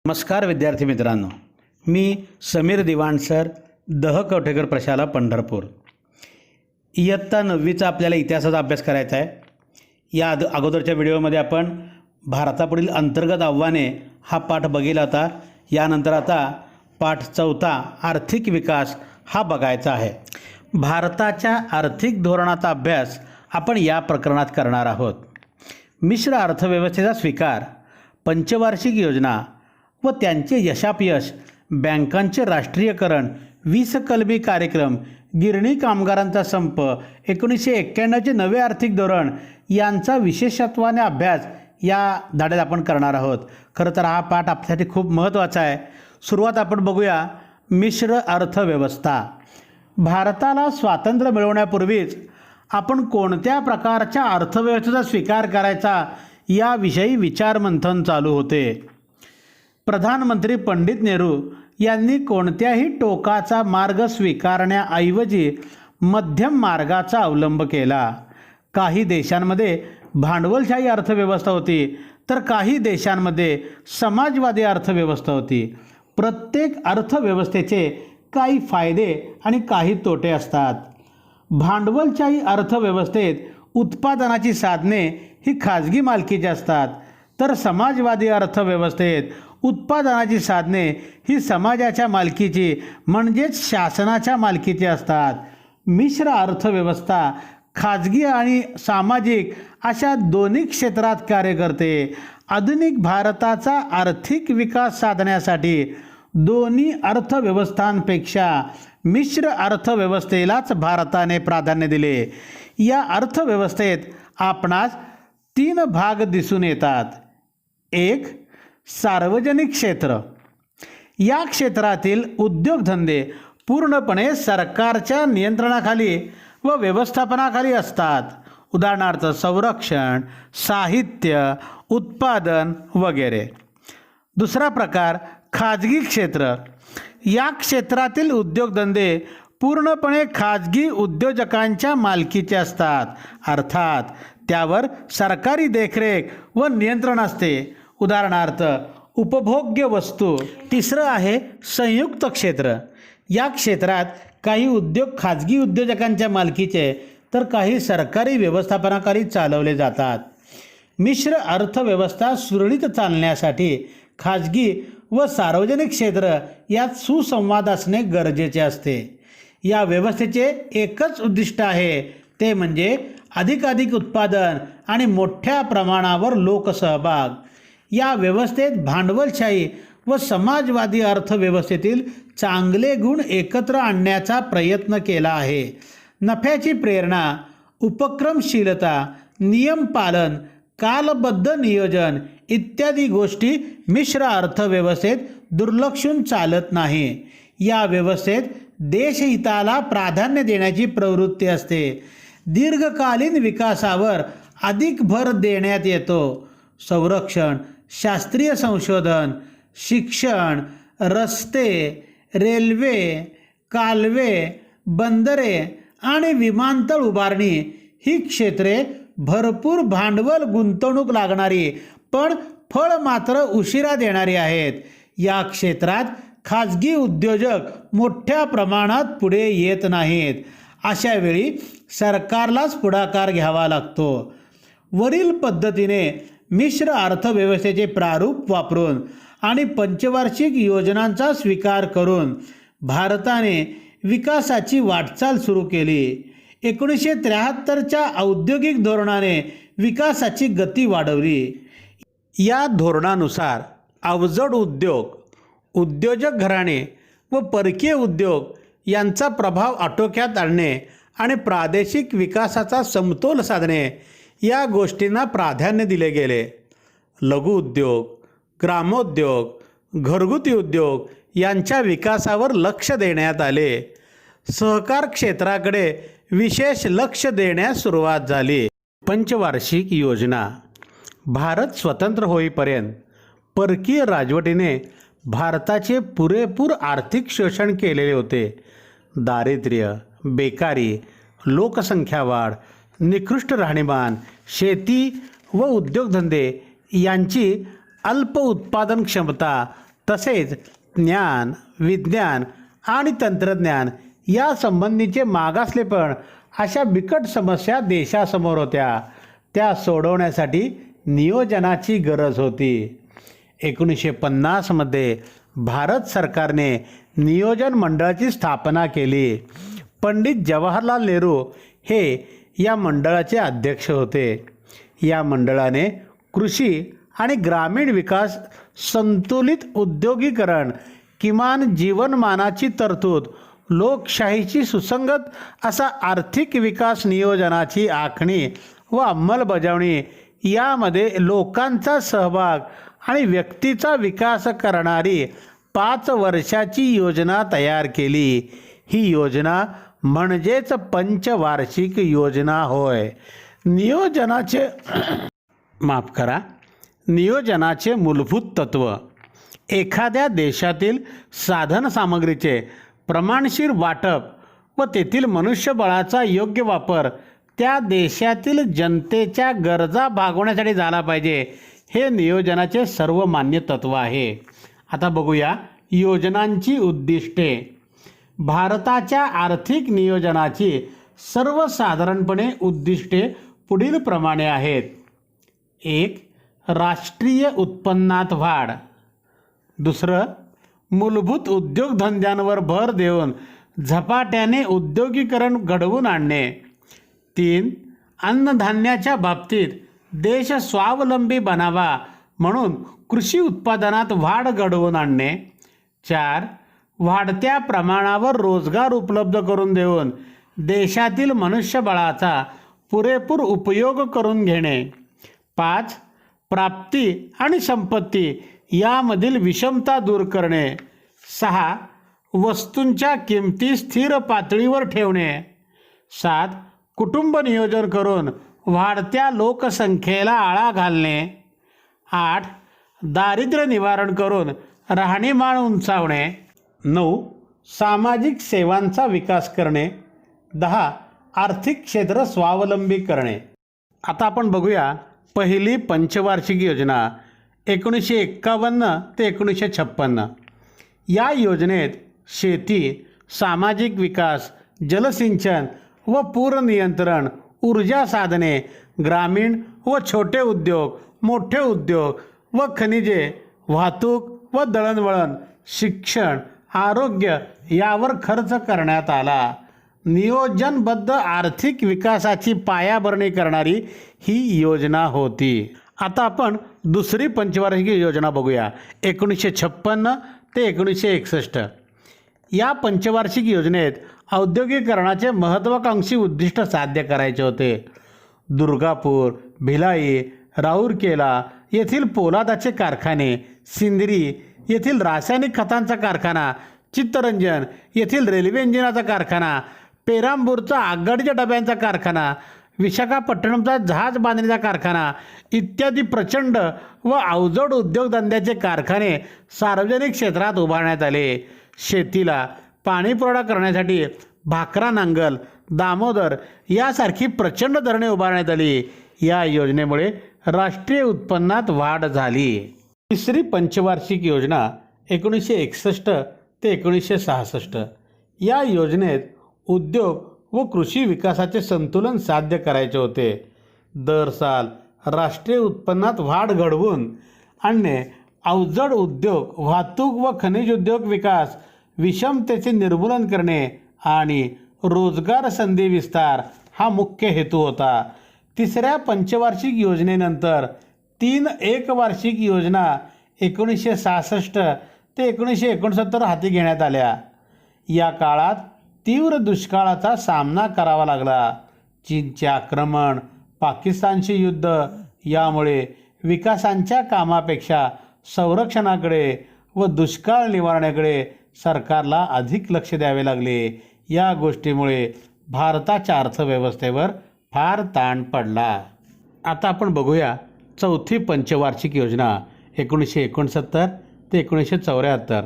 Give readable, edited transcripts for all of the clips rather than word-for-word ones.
नमस्कार विद्यार्थी मित्रांनो, मी समीर दिवाण सर, दह कवठेकर प्रशाला पंढरपूर. इयत्ता 9वीचा आपल्याला इतिहासाचा अभ्यास करायचा आहे. या अगोदरच्या व्हिडिओमध्ये आपण भारतापुढील अंतर्गत आव्हाने हा पाठ बघितला होता. यानंतर आता पाठ 4 आर्थिक विकास हा बघायचा आहे. भारताच्या आर्थिक धोरणाचा अभ्यास आपण या प्रकरणात करणार आहोत. मिश्र अर्थव्यवस्थेचा स्वीकार, पंचवार्षिक योजना व त्यांचे यशापयश, बँकांचे राष्ट्रीयकरण, 20 कलमी कार्यक्रम, गिरणी कामगारांचा संप, 1991चे नवे आर्थिक धोरण यांचा विशेषत्वाने अभ्यास या धड्यात आपण करणार आहोत. खरं तर हा पाठ आपल्यासाठी खूप महत्त्वाचा आहे. सुरुवात आपण बघूया. मिश्र अर्थव्यवस्था. भारताला स्वातंत्र्य मिळवण्यापूर्वीच आपण कोणत्या प्रकारच्या अर्थव्यवस्थेचा स्वीकार करायचा याविषयी विचारमंथन चालू होते. प्रधानमंत्री पंडित नेहरू यांनी कोणत्याही टोकाचा मार्ग स्वीकारण्याऐवजी मध्यम मार्गाचा अवलंब केला. काही देशांमध्ये भांडवलशाही अर्थव्यवस्था होती, तर काही देशांमध्ये समाजवादी अर्थव्यवस्था होती. प्रत्येक अर्थव्यवस्थेचे काही फायदे आणि काही तोटे असतात. भांडवलशाही अर्थव्यवस्थेत उत्पादनाची साधने ही खाजगी मालकीची असतात, तर समाजवादी अर्थव्यवस्थेत उत्पादनाची साधने ही समाजाच्या मालकीची म्हणजेच शासनाच्या मालकीची असतात. मिश्र अर्थव्यवस्था खाजगी आणि सामाजिक अशा दोन्ही क्षेत्रात कार्य करते. आधुनिक भारताचा आर्थिक विकास साधण्यासाठी दोन्ही अर्थव्यवस्थांपेक्षा मिश्र अर्थव्यवस्थेलाच भारताने प्राधान्य दिले. या अर्थव्यवस्थेत आपणास 3 भाग दिसून येतात. 1. सार्वजनिक क्षेत्र. या क्षेत्रातील उद्योगधंदे पूर्णपणे सरकारच्या नियंत्रणाखाली व व्यवस्थापनाखाली असतात. उदाहरणार्थ संरक्षण, साहित्य, उत्पादन वगैरे. दुसरा प्रकार खाजगी क्षेत्र. या क्षेत्रातील उद्योगधंदे पूर्णपणे खाजगी उद्योजकांच्या मालकीचे असतात, अर्थात त्यावर सरकारी देखरेख व नियंत्रण असते. उदाहरणार्थ उपभोग्य वस्तू. तिसरं आहे संयुक्त क्षेत्र. या क्षेत्रात काही उद्योग खाजगी उद्योजकांच्या मालकीचे तर काही सरकारी व्यवस्थापनाखाली चालवले जातात. मिश्र अर्थव्यवस्था सुरळीत चालण्यासाठी खाजगी व सार्वजनिक क्षेत्र यात सुसंवाद असणे गरजेचे असते. या व्यवस्थेचे एकच उद्दिष्ट आहे, ते म्हणजे अधिकाधिक उत्पादन आणि मोठ्या प्रमाणावर लोकसहभाग. या व्यवस्थेत भांडवलशाही व समाजवादी अर्थव्यवस्थेतील चांगले गुण एकत्र आणण्याचा प्रयत्न केला आहे. नफ्याची प्रेरणा, उपक्रमशीलता, नियमपालन, कालबद्ध नियोजन इत्यादी गोष्टी मिश्र अर्थव्यवस्थेत दुर्लक्षून चालत नाही. या व्यवस्थेत देशहिताला प्राधान्य देण्याची प्रवृत्ती असते. दीर्घकालीन विकासावर अधिक भर देण्यात येतो. संरक्षण, शास्त्रीय संशोधन, शिक्षण, रस्ते, रेल्वे, कालवे, बंदरे आणि विमानतळ उभारणी ही क्षेत्रे भरपूर भांडवल गुंतवणूक लागणारी, पण फळ मात्र उशिरा देणारी आहेत. या क्षेत्रात खाजगी उद्योजक मोठ्या प्रमाणात पुढे येत नाहीत. अशा वेळी सरकारलाच पुढाकार घ्यावा लागतो. वरील पद्धतीने मिश्र अर्थव्यवस्थेचे प्रारूप वापरून आणि पंचवार्षिक योजनांचा स्वीकार करून भारताने विकासाची वाटचाल सुरू केली. 1973च्या औद्योगिक धोरणाने विकासाची गती वाढवली. या धोरणानुसार अवजड उद्योग, उद्योजक घराणे व परकीय उद्योग यांचा प्रभाव आटोक्यात आणणे आणि प्रादेशिक विकासाचा समतोल साधणे या गोष्टींना प्राधान्य दिले गेले. लघुउद्योग, ग्रामोद्योग, घरगुती उद्योग यांच्या विकासावर लक्ष देण्यात आले. सहकार क्षेत्राकडे विशेष लक्ष देण्यास सुरुवात झाली. पंचवार्षिक योजना. भारत स्वतंत्र होईपर्यंत परकीय राजवटीने भारताचे पुरेपूर आर्थिक शोषण केलेले होते. दारिद्र्य, बेकारी, लोकसंख्या वाढ, निकृष्ट राहणीमान, शेती व उद्योगधंदे यांची अल्प उत्पादन क्षमता तसेच ज्ञान, विज्ञान आणि तंत्रज्ञान या संबंधीचे मागासलेपण अशा बिकट समस्या देशासमोर होत्या. त्या सोडवण्यासाठी नियोजनाची गरज होती. 1950मध्ये भारत सरकारने नियोजन मंडळाची स्थापना केली. पंडित जवाहरलाल नेहरू हे या मंडळाचे अध्यक्ष होते. या मंडळाने कृषी आणि ग्रामीण विकास, संतुलित उद्योगीकरण, किमान जीवनमानाची तरतूद, लोकशाहीची सुसंगत असा आर्थिक विकास नियोजनाची आखणी व अंमलबजावणी यामध्ये लोकांचा सहभाग आणि व्यक्तीचा विकास करणारी 5 वर्षाची योजना तयार केली. ही योजना म्हणजेच पंचवार्षिक योजना होय. नियोजनाचे मूलभूत तत्व: एखाद्या देशातील साधनसामग्रीचे प्रमाणशीर वाटप व तेथील मनुष्यबळाचा योग्य वापर त्या देशातील जनतेच्या गरजा भागवण्यासाठी झाला पाहिजे. हे नियोजनाचे सर्वमान्य तत्व आहे. आता बघूया योजनांची उद्दिष्टे. भारताच्या आर्थिक नियोजनाची सर्वसाधारणपणे उद्दिष्टे पुढील प्रमाणे आहेत. 1. राष्ट्रीय उत्पन्नात वाढ. 2. मूलभूत उद्योगधंद्यांवर भर देऊन झपाट्याने उद्योगीकरण घडवून आणणे. 3. अन्नधान्याच्या बाबतीत देश स्वावलंबी बनावा म्हणून कृषी उत्पादनात वाढ घडवून आणणे. 4. वाढत्या प्रमाणावर रोजगार उपलब्ध करून देऊन देशातील मनुष्यबळाचा पुरेपूर उपयोग करून घेणे. 5. प्राप्ती आणि संपत्ती यामधील विषमता दूर करणे. 6. वस्तूंच्या किमती स्थिर पातळीवर ठेवणे. 7. कुटुंब नियोजन करून वाढत्या लोकसंख्येला आळा घालणे. 8. दारिद्र्य निवारण करून राहणीमान उंचावणे. 9. सामाजिक सेवांचा विकास करणे. 10. आर्थिक क्षेत्र स्वावलंबी करणे. आता आपण बघूया पहिली पंचवार्षिक योजना 1951 ते 1956. या योजनेत शेती, सामाजिक विकास, जलसिंचन व पूर नियंत्रण, ऊर्जा साधने, ग्रामीण व छोटे उद्योग, मोठे उद्योग व खनिजे, वाहतूक व दळणवळण, शिक्षण, आरोग्य यावर खर्च करण्यात आला. नियोजनबद्ध आर्थिक विकासाची पायाभरणी करणारी ही योजना होती. आता आपण दुसरी पंचवार्षिक योजना बघूया 1956 ते 1961. या पंचवार्षिक योजनेत औद्योगिकरणाचे महत्त्वाकांक्षी उद्दिष्ट साध्य करायचे होते. दुर्गापूर, भिलाई, राऊरकेला येथील पोलादाचे कारखाने, सिंदरी येथील रासायनिक खतांचा कारखाना, चित्तरंजन येथील रेल्वे इंजिनाचा कारखाना, पेरांबूरचा आगगाडीच्या डब्यांचा कारखाना, विशाखापट्टणमचा जहाज बांधणीचा कारखाना इत्यादी प्रचंड व अवजड उद्योगधंद्याचे कारखाने सार्वजनिक क्षेत्रात उभारण्यात आले. शेतीला पाणीपुरवठा करण्यासाठी भाकरा नांगल, दामोदर यासारखी प्रचंड धरणे उभारण्यात आली. या योजनेमुळे राष्ट्रीय उत्पन्नात वाढ झाली. तिसरी पंचवार्षिक योजना 1961 ते 1966. या योजनेत उद्योग व कृषी विकासाचे संतुलन साध्य करायचे होते. दर साल राष्ट्रीय उत्पन्नात वाढ घडवून आणणे, अवजड उद्योग, वाहतूक व खनिज उद्योग विकास, विषमतेचे निर्मूलन करणे आणि रोजगार संधी विस्तार हा मुख्य हेतू होता. तिसऱ्या पंचवार्षिक योजनेनंतर 3 एकवार्षिक योजना 1966 ते 1969 हाती घेण्यात आल्या. या काळात तीव्र दुष्काळाचा सामना करावा लागला. चीनचे आक्रमण, पाकिस्तानचे युद्ध यामुळे विकासांच्या कामापेक्षा संरक्षणाकडे व दुष्काळ निवारणाकडे सरकारला अधिक लक्ष द्यावे लागले. या गोष्टीमुळे भारताच्या अर्थव्यवस्थेवर फार ताण पडला. आता आपण बघूया चौथी पंचवार्षिक योजना 1969 ते 1974.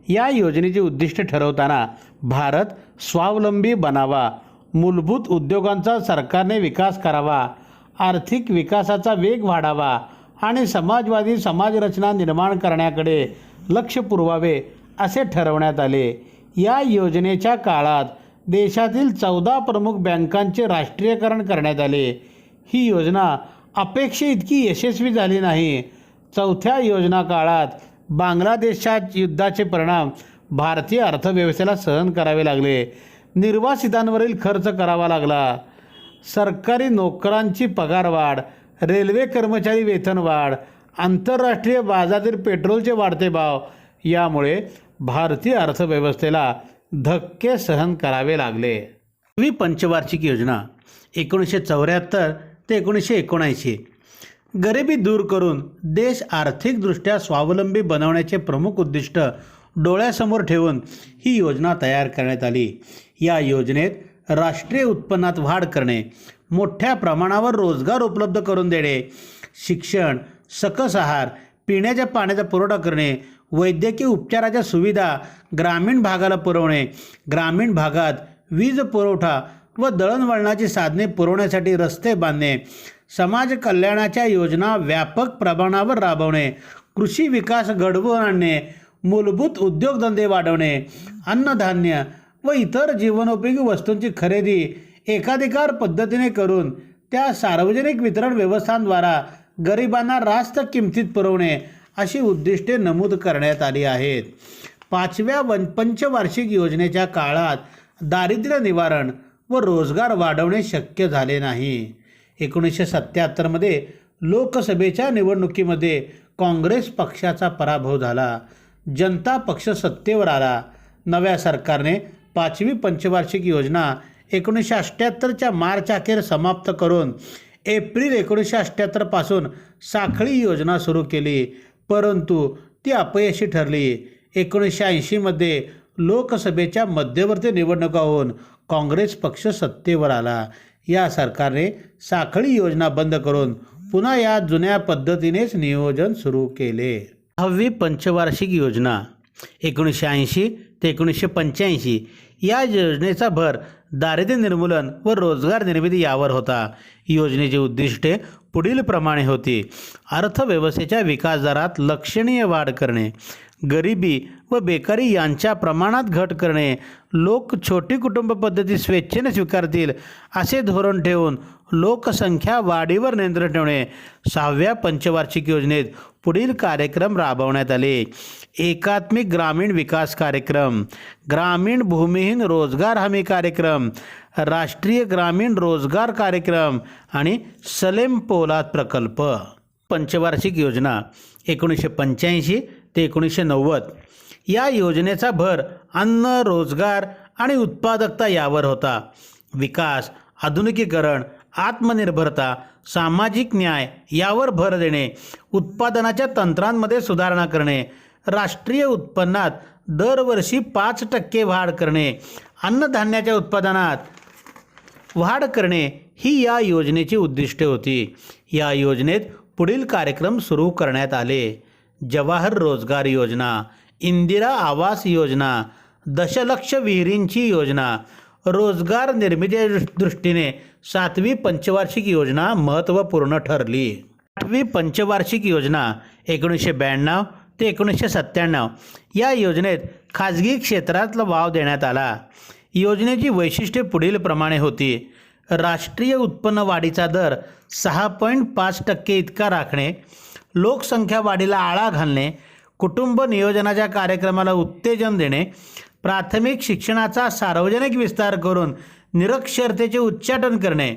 या योजनेची उद्दिष्ट ठरवताना भारत स्वावलंबी बनावा, मूलभूत उद्योगांचा सरकारने विकास करावा, आर्थिक विकासाचा वेग वाढावा आणि समाजवादी समाजरचना निर्माण करण्याकडे लक्ष पुरवावे असे ठरवण्यात आले. या योजनेच्या काळात देशातील 14 प्रमुख बँकांचे राष्ट्रीयकरण करण्यात आले. ही योजना अपेक्षे इतकी यशस्वी झाली नाही. चौथ्या योजना काळात बांगलादेशात युद्धाचे परिणाम भारतीय अर्थव्यवस्थेला सहन करावे लागले. निर्वासितांवरील खर्च करावा लागला. सरकारी नोकरांची पगारवाढ, रेल्वे कर्मचारी वेतनवाढ, आंतरराष्ट्रीय बाजारातील पेट्रोलचे वाढते भाव यामुळे भारतीय अर्थव्यवस्थेला धक्के सहन करावे लागले. 10वी पंचवार्षिक योजना 1974 ते 1979. गरिबी दूर करून देश आर्थिकदृष्ट्या स्वावलंबी बनवण्याचे प्रमुख उद्दिष्ट डोळ्यासमोर ठेवून ही योजना तयार करण्यात आली. या योजनेत राष्ट्रीय उत्पन्नात वाढ करणे, मोठ्या प्रमाणावर रोजगार उपलब्ध करून देणे, शिक्षण, सकस आहार, पिण्याच्या पाण्याचा पुरवठा करणे, वैद्यकीय उपचाराच्या सुविधा ग्रामीण भागाला पुरवणे, ग्रामीण भागात वीज पुरवठा व दळणवळणाची साधने पुरवण्यासाठी रस्ते बांधणे, समाज कल्याणाच्या योजना व्यापक प्रमाणावर राबवणे, कृषी विकास घडवून आणणे, मूलभूत उद्योगधंदे वाढवणे, अन्नधान्य व इतर जीवनोपयोगी वस्तूंची खरेदी एकाधिकार पद्धतीने करून त्या सार्वजनिक वितरण व्यवस्थांद्वारा गरिबांना रास्त किमतीत पुरवणे अशी उद्दिष्टे नमूद करण्यात आली आहेत. 5व्या पंचवार्षिक योजनेच्या काळात दारिद्र्य निवारण व रोजगार वाढवणे शक्य झाले नाही. 1977मध्ये लोकसभेच्या निवडणुकीमध्ये काँग्रेस पक्षाचा पराभव झाला. जनता पक्ष सत्तेवर आला. नव्या सरकारने 5वी पंचवार्षिक योजना 1978च्या मार्च अखेर समाप्त करून एप्रिल 1978 पासून साखळी योजना सुरू केली, परंतु ती अपयशी ठरली. 1980मध्ये लोकसभेच्या मध्यवर्ती निवडणुका होऊन काँग्रेस पक्ष सत्तेवर आला. या सरकारने साखळी योजना बंद करून पुन्हा या जुन्या पद्धतीनेच नियोजन सुरू केले. 10वी पंचवार्षिक योजना 1980 ते 1985. या योजनेचा भर दारिद्र्य निर्मूलन व रोजगार निर्मिती यावर होता. योजनेची उद्दिष्टे पुढील प्रमाणे होती. अर्थव्यवस्थेच्या विकास दरात लक्षणीय वाढ करणे, गरिबी व बेकारी यांच्या प्रमाणात घट करणे, लोक छोटी कुटुंब पद्धती स्वेच्छेने स्वीकारतील असे धोरण ठेवून लोकसंख्या वाढीवर नियंत्रण ठेवणे. 6व्या पंचवार्षिक योजनेत पुढील कार्यक्रम राबवण्यात आले. एकात्मिक ग्रामीण विकास कार्यक्रम, ग्रामीण भूमिहीन रोजगार हमी कार्यक्रम, राष्ट्रीय ग्रामीण रोजगार कार्यक्रम आणि सलेम पोलाद प्रकल्प. पंचवार्षिक योजना 1985 ते 1990. या योजनेचा भर अन्न, रोजगार आणि उत्पादकता यावर होता. विकास, आधुनिकीकरण, आत्मनिर्भरता, सामाजिक न्याय यावर भर देणे, उत्पादनाच्या तंत्रांमध्ये सुधारणा करणे, राष्ट्रीय उत्पन्नात दरवर्षी 5% वाढ करणे, अन्नधान्याच्या उत्पादनात वाढ करणे ही या योजनेची उद्दिष्टे होती. या योजनेत पुढील कार्यक्रम सुरू करण्यात आले. जवाहर रोजगार योजना, इंदिरा आवास योजना, दशलक्ष विहिरींची योजना. रोजगार निर्मितीच्या दृष्टीने 7वी पंचवार्षिक योजना महत्त्वपूर्ण ठरली. 8वी पंचवार्षिक योजना 1992 ते 1997. या योजनेत खाजगी क्षेत्रातला वाव देण्यात आला. योजनेची वैशिष्ट्ये पुढील प्रमाणे होती. राष्ट्रीय उत्पन्न वाढीचा दर 6.5% इतका राखणे, लोकसंख्या वाढीला आळा घालणे, कुटुंब नियोजनाच्या कार्यक्रमाला उत्तेजन देणे, प्राथमिक शिक्षणाचा सार्वजनिक विस्तार करून निरक्षरतेचे उच्चाटन करणे.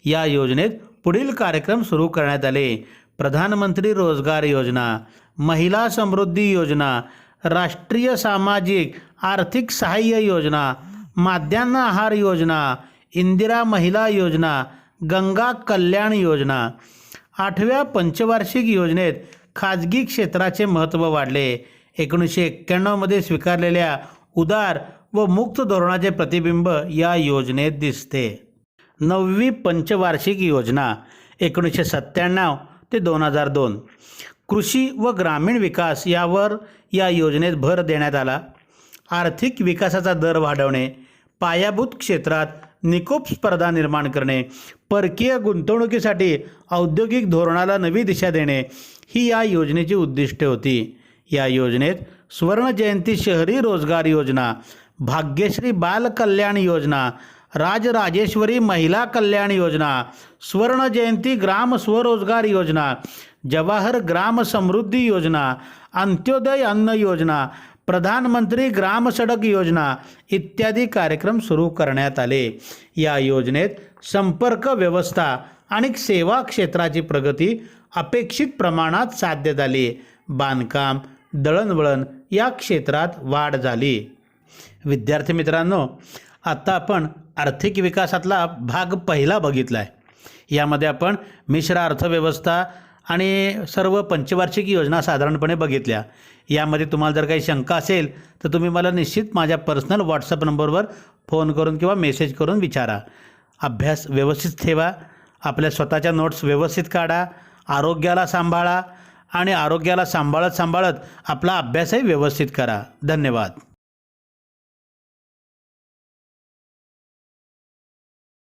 या योजनेत पुढील कार्यक्रम सुरू करण्यात आले. प्रधानमंत्री रोजगार योजना, महिला समृद्धी योजना, राष्ट्रीय सामाजिक आर्थिक सहाय्य योजना, माध्यान्ह आहार योजना, इंदिरा महिला योजना, गंगा कल्याण योजना. 8व्या पंचवार्षिक योजनेत खाजगी क्षेत्राचे महत्त्व वाढले. 1991मध्ये स्वीकारलेल्या उदार व मुक्त धोरणाचे प्रतिबिंब या योजनेत दिसते. 9वी पंचवार्षिक योजना 1997 ते 2002. कृषी व ग्रामीण विकास यावर या योजनेत भर देण्यात आला. आर्थिक विकासाचा दर वाढवणे, पायाभूत क्षेत्रात निकोप स्पर्धा निर्माण करणे, परकीय गुंतवणुकीसाठी औद्योगिक धोरणाला नवी दिशा देणे ही या योजनेची उद्दिष्टे होती. या योजनेत सुवर्णजयंती शहरी रोजगार योजना, भाग्यश्री बाल कल्याण योजना, राजराजेश्वरी महिला कल्याण योजना, सुवर्णजयंती ग्राम स्वरोजगार योजना, जवाहर ग्राम समृद्धी योजना, अंत्योदय अन्न योजना, प्रधानमंत्री ग्राम सडक योजना इत्यादी कार्यक्रम सुरू करण्यात आले. या योजनेत संपर्क व्यवस्था आणि सेवा क्षेत्राची प्रगती अपेक्षित प्रमाणात साध्य झाली. बांधकाम, दळणवळण या क्षेत्रात वाढ झाली. विद्यार्थी मित्रांनो, आता आपण आर्थिक विकासातला भाग पहिला बघितला आहे. यामध्ये आपण मिश्र अर्थव्यवस्था आणि सर्व पंचवार्षिक योजना साधारणपणे बघितल्या. यामध्ये तुम्हाला जर काही शंका असेल तर तुम्ही मला निश्चित माझ्या पर्सनल व्हॉट्सअप नंबरवर फोन करून किंवा मेसेज करून विचारा. अभ्यास व्यवस्थित ठेवा, आपल्या स्वतःच्या नोट्स व्यवस्थित काढा, आरोग्याला सांभाळा आणि आरोग्याला सांभाळत आपला अभ्यासही व्यवस्थित करा. धन्यवाद.